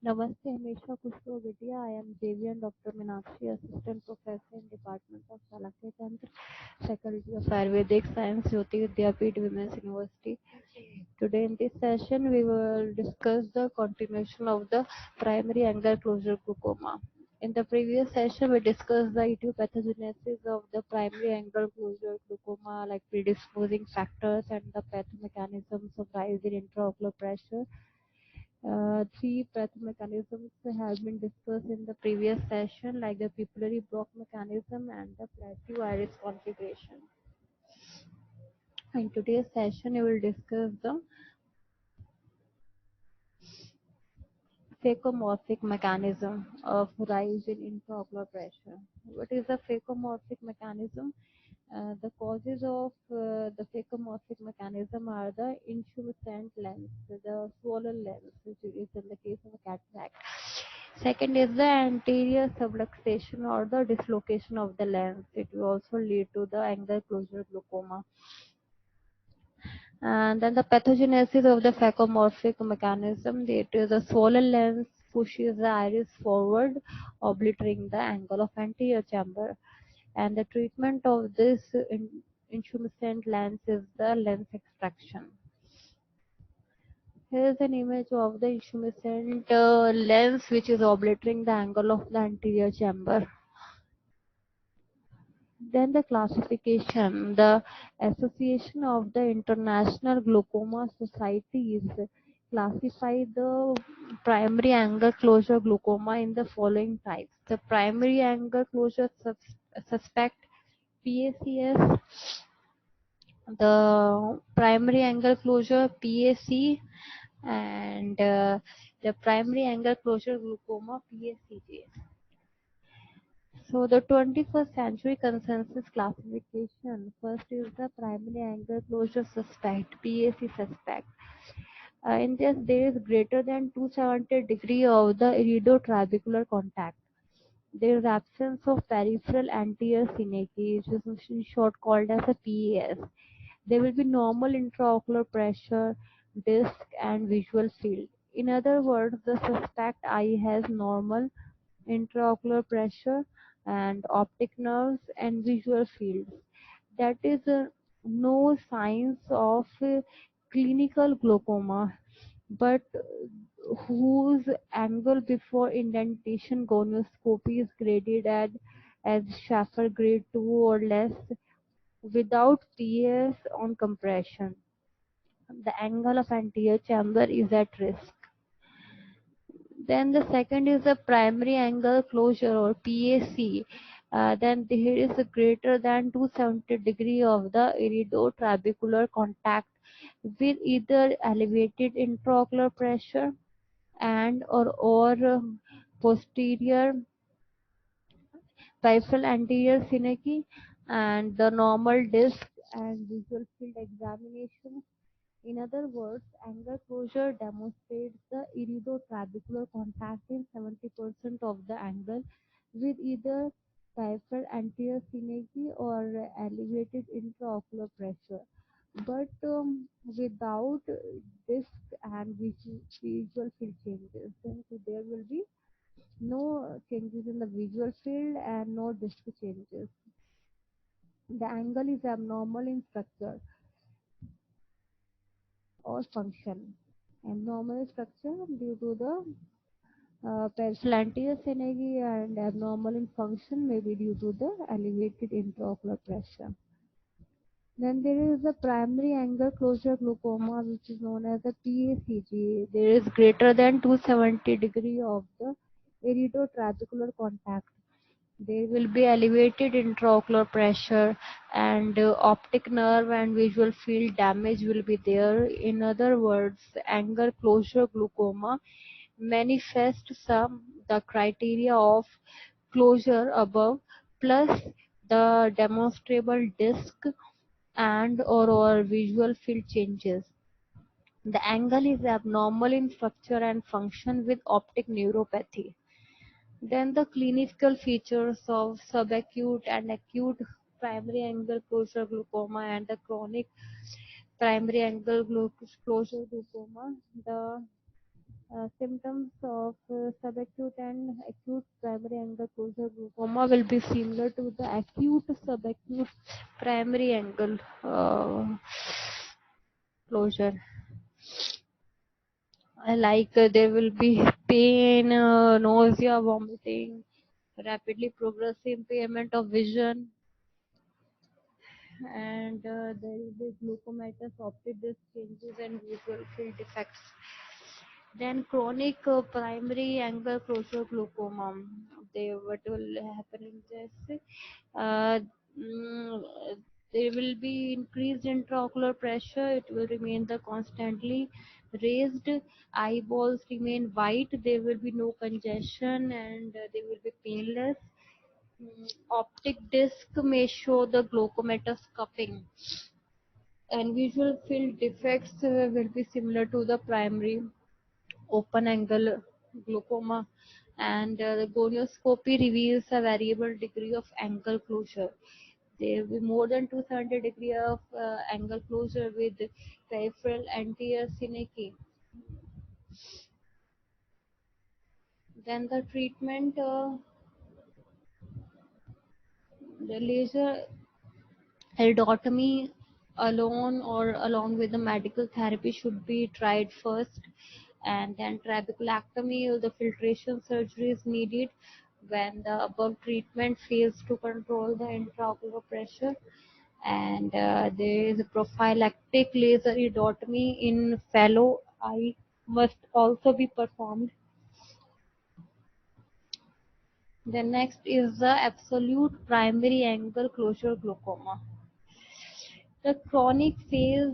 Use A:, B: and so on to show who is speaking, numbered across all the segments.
A: Namaste, हमेशा खुश रहो बिटिया. I am Devian Dr. Meenakshi, Assistant Professor in Department of Salakya Tantra, Faculty of Ayurvedic Science, Jyoti Vidyapeeth Women's University. Today in this session, we will discuss the continuation of the primary angle closure glaucoma. In the previous session, we discussed the etiopathogenesis of the primary angle closure glaucoma, like predisposing factors and the pathomechanisms of rise in intraocular pressure. Three pathomechanisms have been discussed in the previous session, like the pupillary block mechanism and the plateau iris configuration. In today's session, we will discuss the phacomorphic mechanism of rise in intraocular pressure. What is the phacomorphic mechanism? The causes of the phacomorphic mechanism are the intumescent lens, the swollen lens, which is in the case of a cataract. Second is the anterior subluxation or the dislocation of the lens. It will also lead to the angle closure glaucoma. And then the pathogenesis of the phacomorphic mechanism, it is a swollen lens pushes the iris forward, obliterating the angle of anterior chamber. And the treatment of this intumescent lens is the lens extraction. Here is an image of the intumescent lens which is obliterating the angle of the anterior chamber. Then the classification. The Association of the International Glaucoma Societies classify the primary angle closure glaucoma in the following types. The primary angle closure suspect PACS, the primary angle closure PAC, and the primary angle closure glaucoma PACJ. So the 21st century consensus classification, first is the primary angle closure suspect, PAC suspect. In this, there is greater than 270 degree of the iridotrabecular contact. There is absence of peripheral anterior synecdoche, which is in short called as a PAS. There will be normal intraocular pressure, disc, and visual field. In other words, the suspect eye has normal intraocular pressure and optic nerves and visual fields. That is no signs of clinical glaucoma, but whose angle before indentation gonioscopy is graded as Schaffer grade 2 or less without PS on compression. The angle of anterior chamber is at risk. Then the second is the primary angle closure or PAC. Then here is a greater than 270 degree of the iridotrabecular contact with either elevated intraocular pressure and or posterior peripheral anterior synecdoche and the normal disc and visual field examination. In other words, angle closure demonstrates the iridotrabecular contact in 70% of the angle with either peripheral anterior synecdoche or elevated intraocular pressure, but without disc and visual field changes. Then so there will be no changes in the visual field and no disc changes. The angle is abnormal in structure or function. Abnormal structure due to the peripheral synergy and abnormal in function may be due to the elevated intraocular pressure. Then there is the primary angle closure glaucoma, which is known as the PACG. There is greater than 270 degree of the iridotrabecular contact. There will be elevated intraocular pressure and optic nerve and visual field damage will be there. In other words, angle closure glaucoma manifests some the criteria of closure above plus the demonstrable disc and or visual field changes. The angle is abnormal in structure and function with optic neuropathy. Then the clinical features of subacute and acute primary angle closure glaucoma and the chronic primary angle closure glaucoma. The Symptoms of subacute and acute primary angle closure glaucoma will be similar to the acute subacute primary angle closure. Like there will be pain, nausea, vomiting, rapidly progressive impairment of vision, and there will be glucomatous optic disc changes and visual field defects. Then chronic primary angle closure glaucoma. What will happen in this? Uh, mm, there will be increased intraocular pressure. It will remain the constantly raised. Eyeballs remain white. There will be no congestion and they will be painless. Optic disc may show the glaucomatous cupping, and visual field defects will be similar to the primary open angle glaucoma, and the gonioscopy reveals a variable degree of angle closure. There will be more than 270 degree of angle closure with peripheral anterior synecdoche. Then the treatment, the laser iridotomy alone or along with the medical therapy should be tried first, and then trabeculectomy or the filtration surgery is needed when the above treatment fails to control the intraocular pressure, and there is a prophylactic laser iridotomy in fellow eye must also be performed. The next is the absolute primary angle closure glaucoma. The chronic phase,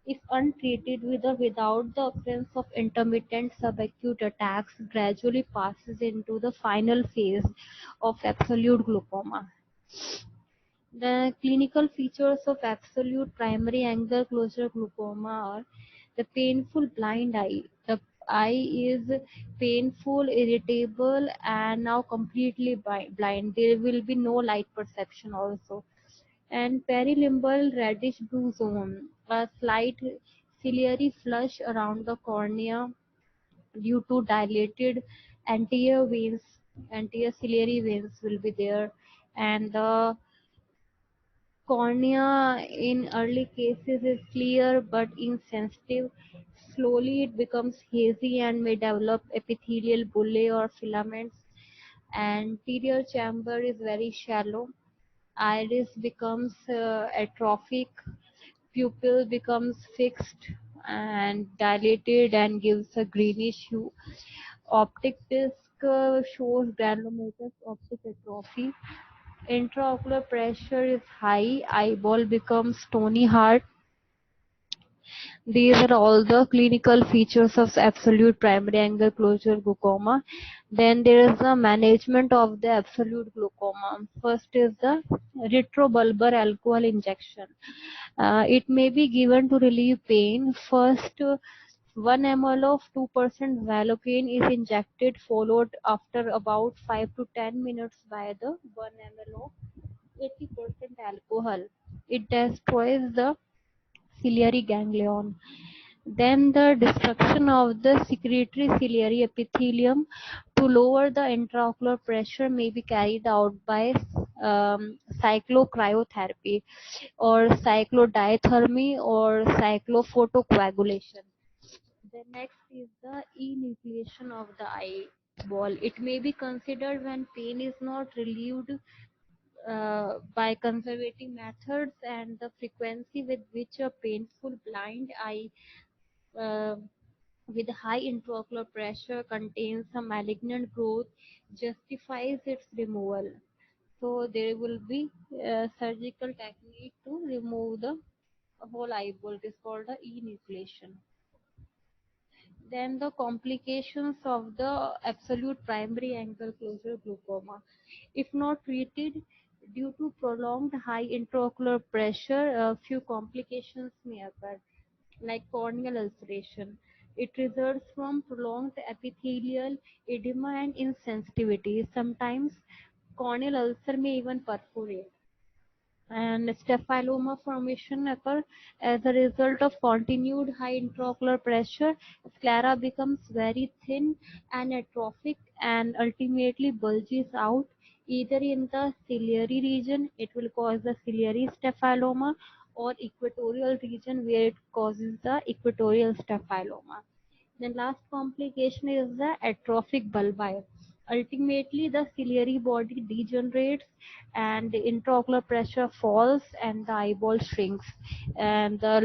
A: if untreated with or without the occurrence of intermittent subacute attacks, gradually passes into the final phase of absolute glaucoma. The clinical features of absolute primary angle closure glaucoma are the painful blind eye. The eye is painful, irritable, and now completely blind. There will be no light perception also. And perilimbal reddish blue zone, a slight ciliary flush around the cornea due to dilated anterior veins, anterior ciliary veins will be there, and the cornea in early cases is clear but insensitive. Slowly it becomes hazy and may develop epithelial bullae or filaments. Anterior chamber is very shallow. Iris becomes atrophic. Pupil becomes fixed and dilated and gives a greenish hue. Optic disc shows granulomatous optic atrophy. Intraocular pressure is high. Eyeball becomes stony hard. These are all the clinical features of absolute primary angle closure glaucoma. Then there is the management of the absolute glaucoma. First is the retrobulbar alcohol injection. It may be given to relieve pain. First, 1 ml of 2% Valocaine is injected, followed after about 5 to 10 minutes by the 1 ml of 80% alcohol. It destroys the ciliary ganglion. Then the destruction of the secretory ciliary epithelium to lower the intraocular pressure may be carried out by cyclocryotherapy or cyclodiathermy or cyclophotocoagulation. The next is the enucleation of the eyeball. It may be considered when pain is not relieved by conservative methods, and the frequency with which a painful blind eye uh, with high intraocular pressure contains a malignant growth justifies its removal. So there will be a surgical technique to remove the whole eyeball. It is called the enucleation. Then the complications of the absolute primary angle closure glaucoma. If not treated due to prolonged high intraocular pressure, a few complications may occur, like corneal ulceration. It results from prolonged epithelial edema and insensitivity. Sometimes corneal ulcer may even perforate. And staphyloma formation occur as a result of continued high intraocular pressure. Sclera becomes very thin and atrophic and ultimately bulges out either in the ciliary region, it will cause the ciliary staphyloma, or equatorial region where it causes the equatorial staphyloma. The last complication is the atrophic bulbi. Ultimately, the ciliary body degenerates and the intraocular pressure falls and the eyeball shrinks. And the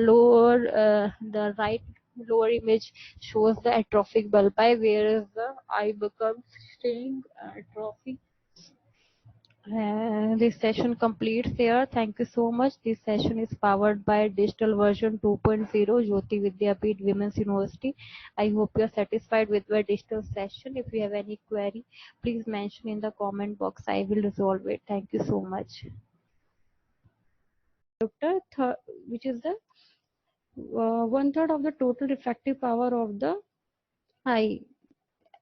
A: right lower image shows the atrophic bulbi, whereas the eye becomes shrink, atrophy. This session completes here. Thank you so much. This session is powered by digital version 2.0 Jyoti Vidyapeeth Women's University. I hope you are satisfied with my digital session. If you have any query, please mention in the comment box. I will resolve it. Thank you so much. Which is the one third of the total refractive power of the eye.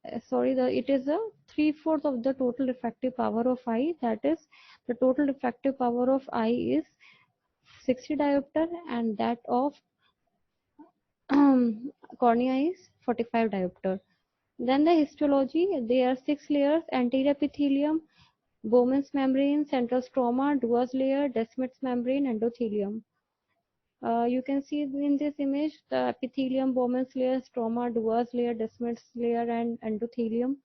A: It is a 3/4 of the total refractive power of eye. That is, the total refractive power of eye is 60 diopter, and that of cornea is 45 diopter. Then the histology, there are 6 layers: anterior epithelium, Bowman's membrane, central stroma, Dua's layer, Descemet's membrane, endothelium. You can see in this image the epithelium, Bowman's layer, stroma, Dua's layer, Descemet's layer, and endothelium.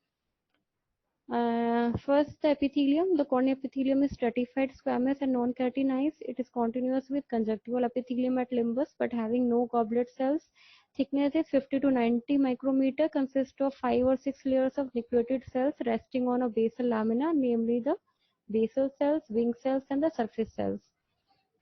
A: First, the epithelium. The cornea epithelium is stratified, squamous, and non-keratinized. It is continuous with conjunctival epithelium at limbus, but having no goblet cells. Thickness is 50 to 90 micrometer. Consists of 5 or 6 layers of nucleated cells resting on a basal lamina, namely the basal cells, wing cells, and the surface cells.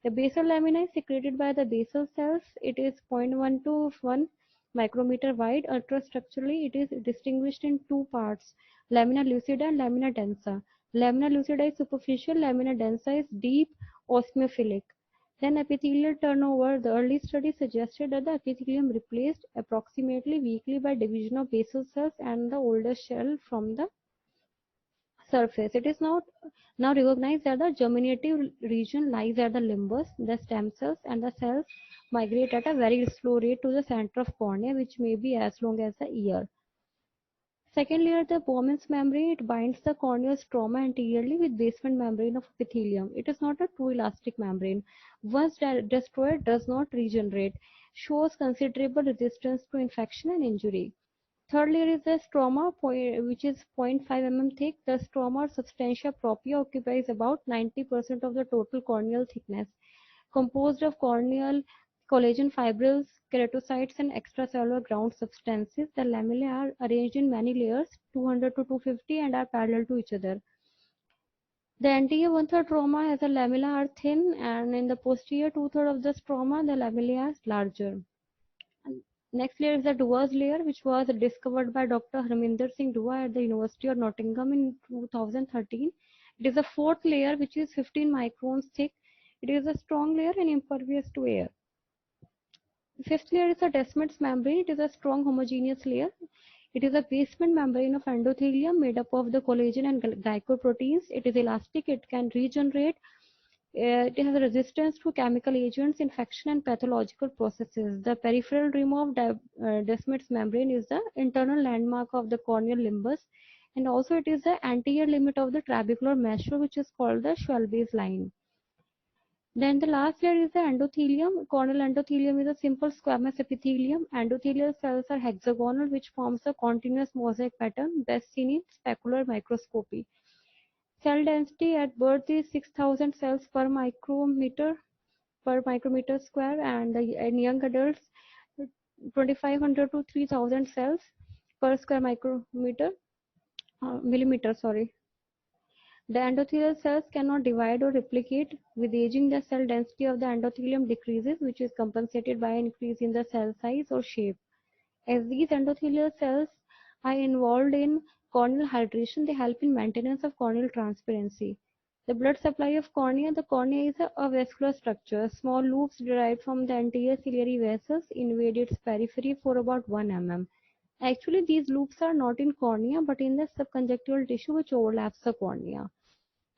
A: The basal lamina is secreted by the basal cells. It is 0.1 to 1 micrometer wide. Ultrastructurally, it is distinguished in two parts: lamina lucida and lamina densa. Lamina lucida is superficial, lamina densa is deep osmophilic. Then epithelial turnover. The early study suggested that the epithelium replaced approximately weekly by division of basal cells and the older shell from the surface. It is now recognized that the germinative region lies at the limbus. The stem cells and the cells migrate at a very slow rate to the center of cornea, which may be as long as the ear. Second layer, the Bowman's membrane. It binds the corneal stroma anteriorly with basement membrane of epithelium. It is not a true elastic membrane. Once destroyed, does not regenerate. Shows considerable resistance to infection and injury. Third layer is the stroma, which is 0.5 mm thick. The stroma or substantia propria occupies about 90% of the total corneal thickness. Composed of corneal collagen fibrils, keratocytes, and extracellular ground substances, the lamellae are arranged in many layers, 200 to 250, and are parallel to each other. The anterior one-third stroma has a lamella are thin, and in the posterior two-third of the stroma, the lamellae are larger. Next layer is the Dua's layer, which was discovered by Dr. Harminder Singh Dua at the University of Nottingham in 2013. It is a fourth layer, which is 15 microns thick. It is a strong layer and impervious to air. The fifth layer is the Descemet's membrane. It is a strong homogeneous layer. It is a basement membrane of endothelium made up of the collagen and glycoproteins. It is elastic. It can regenerate. It has a resistance to chemical agents, infection, and pathological processes. The peripheral rim of Descemet's membrane is the internal landmark of the corneal limbus, and also it is the anterior limit of the trabecular measure, which is called the Schwalbe's line. Then the last layer is the endothelium. Corneal endothelium is a simple squamous epithelium. Endothelial cells are hexagonal, which forms a continuous mosaic pattern, best seen in specular microscopy. Cell density at birth is 6,000 cells per micrometer square, and in young adults 2,500 to 3,000 cells per square millimeter. The endothelial cells cannot divide or replicate. With aging, the cell density of the endothelium decreases, which is compensated by an increase in the cell size or shape. As these endothelial cells are involved in corneal hydration, they help in maintenance of corneal transparency. The blood supply of cornea. The cornea is a vascular structure. Small loops derived from the anterior ciliary vessels invade its periphery for about 1 mm. Actually, these loops are not in cornea but in the subconjunctival tissue which overlaps the cornea.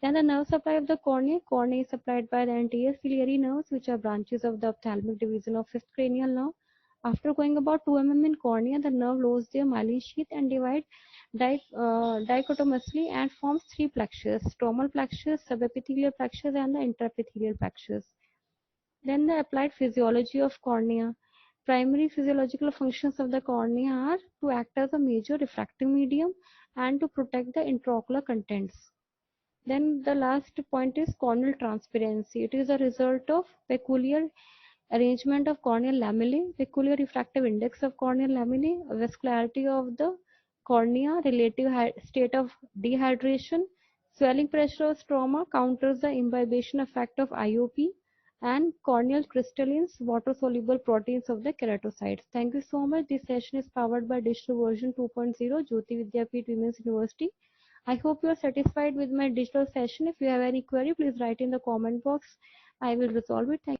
B: Then the nerve supply of the cornea. Cornea is supplied by the anterior ciliary nerves, which are branches of the ophthalmic division of fifth cranial nerve. After going about 2 mm in cornea, the nerve loses their myelin sheath and divides dichotomously and forms three plexus: stromal plexus, subepithelial plexus, and the intraepithelial plexus. Then the applied physiology of cornea. Primary physiological functions of the cornea are to act as a major refractive medium and to protect the intraocular contents. Then the last point is corneal transparency. It is a result of peculiar arrangement of corneal lamellae, peculiar refractive index of corneal lamellae, vascularity of the cornea, relative state of dehydration, swelling pressure of stroma counters the imbibition effect of IOP, and corneal crystallines, water-soluble proteins of the keratocytes. Thank you so much. This session is powered by digital version 2.0, Jyoti Vidyapeeth Women's University. I hope you are satisfied with my digital session. If you have any query, please write in the comment box. I will resolve it. Thank